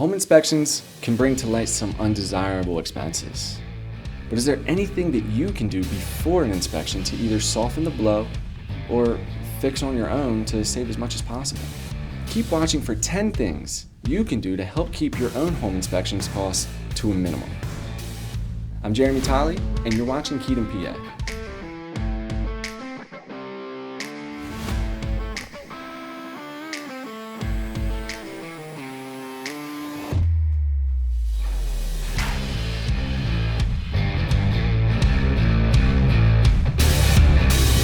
Home inspections can bring to light some undesirable expenses. But is there anything that you can do before an inspection to either soften the blow or fix on your own to save as much as possible? Keep watching for 10 things you can do to help keep your own home inspections costs to a minimum. I'm Jeremy Tolley, and you're watching In PA.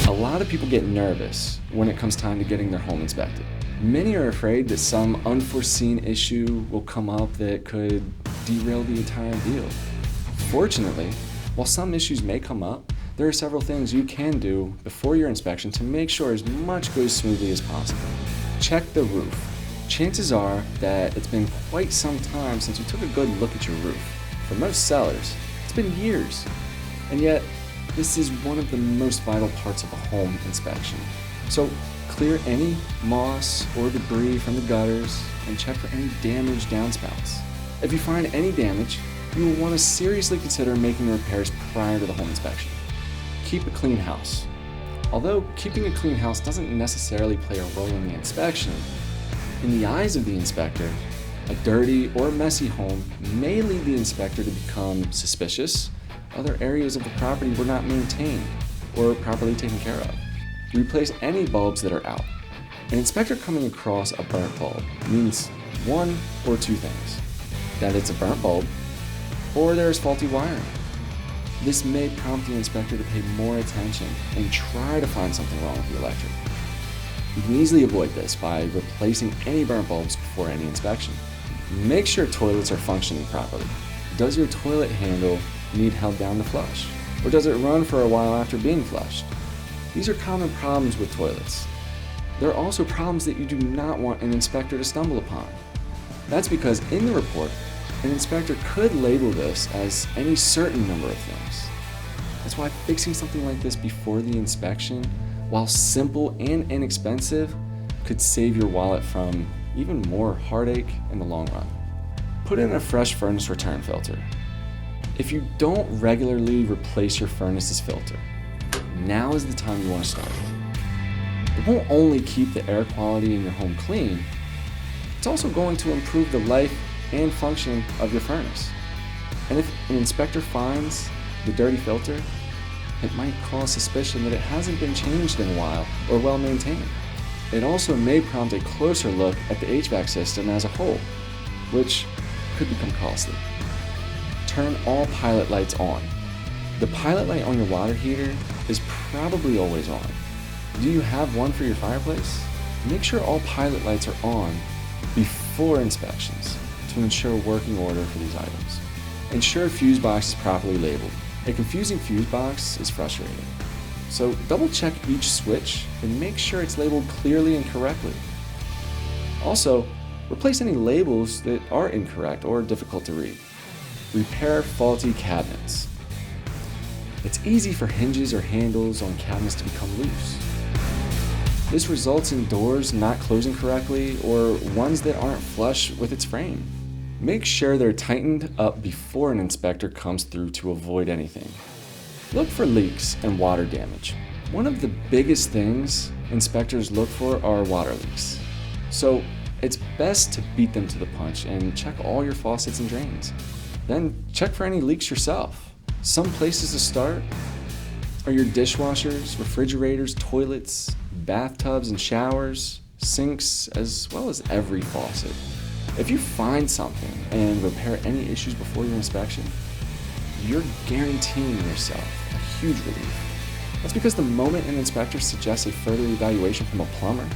A lot of people get nervous when it comes time to getting their home inspected. Many are afraid that some unforeseen issue will come up that could derail the entire deal. Fortunately, while some issues may come up, there are several things you can do before your inspection to make sure as much goes smoothly as possible. Check the roof. Chances are that it's been quite some time since you took a good look at your roof. For most sellers, it's been years, and yet this is one of the most vital parts of a home inspection. So clear any moss or debris from the gutters and check for any damaged downspouts. If you find any damage, you will want to seriously consider making the repairs prior to the home inspection. Keep a clean house. Although keeping a clean house doesn't necessarily play a role in the inspection, in the eyes of the inspector, a dirty or messy home may lead the inspector to become suspicious. Other areas of the property were not maintained or properly taken care of. Replace any bulbs that are out. An inspector coming across a burnt bulb means one or two things: that it's a burnt bulb or there is faulty wiring. This may prompt the inspector to pay more attention and try to find something wrong with the electric. You can easily avoid this by replacing any burnt bulbs before any inspection. Make sure toilets are functioning properly. Does your toilet handle need held down to flush? Or does it run for a while after being flushed? These are common problems with toilets. There are also problems that you do not want an inspector to stumble upon. That's because in the report, an inspector could label this as any certain number of things. That's why fixing something like this before the inspection, while simple and inexpensive, could save your wallet from even more heartache in the long run. Put in a fresh furnace return filter. If you don't regularly replace your furnace's filter, now is the time you want to start. It won't only keep the air quality in your home clean, it's also going to improve the life and function of your furnace. And if an inspector finds the dirty filter, it might cause suspicion that it hasn't been changed in a while or well maintained. It also may prompt a closer look at the HVAC system as a whole, which could become costly. Turn all pilot lights on. The pilot light on your water heater is probably always on. Do you have one for your fireplace? Make sure all pilot lights are on before inspections to ensure working order for these items. Ensure fuse box is properly labeled. A confusing fuse box is frustrating. So double check each switch and make sure it's labeled clearly and correctly. Also, replace any labels that are incorrect or difficult to read. Repair faulty cabinets. It's easy for hinges or handles on cabinets to become loose. This results in doors not closing correctly or ones that aren't flush with its frame. Make sure they're tightened up before an inspector comes through to avoid anything. Look for leaks and water damage. One of the biggest things inspectors look for are water leaks. So it's best to beat them to the punch and check all your faucets and drains. Then check for any leaks yourself. Some places to start are your dishwashers, refrigerators, toilets, bathtubs and showers, sinks, as well as every faucet. If you find something and repair any issues before your inspection, you're guaranteeing yourself a huge relief. That's because the moment an inspector suggests a further evaluation from a plumber,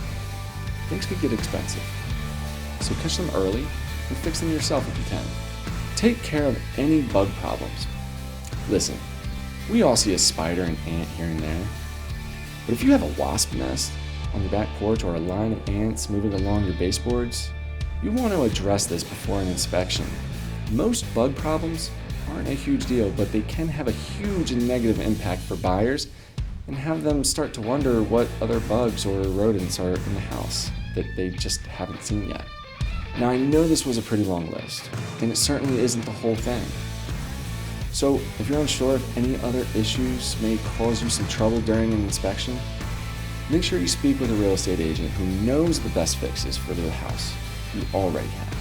things could get expensive. So catch them early and fix them yourself if you can. Take care of any bug problems. Listen, we all see a spider and ant here and there, but if you have a wasp nest on your back porch or a line of ants moving along your baseboards, you want to address this before an inspection. Most bug problems aren't a huge deal, but they can have a huge negative impact for buyers and have them start to wonder what other bugs or rodents are in the house that they just haven't seen yet. Now, I know this was a pretty long list, and it certainly isn't the whole thing. So if you're unsure if any other issues may cause you some trouble during an inspection, make sure you speak with a real estate agent who knows the best fixes for the house you already have.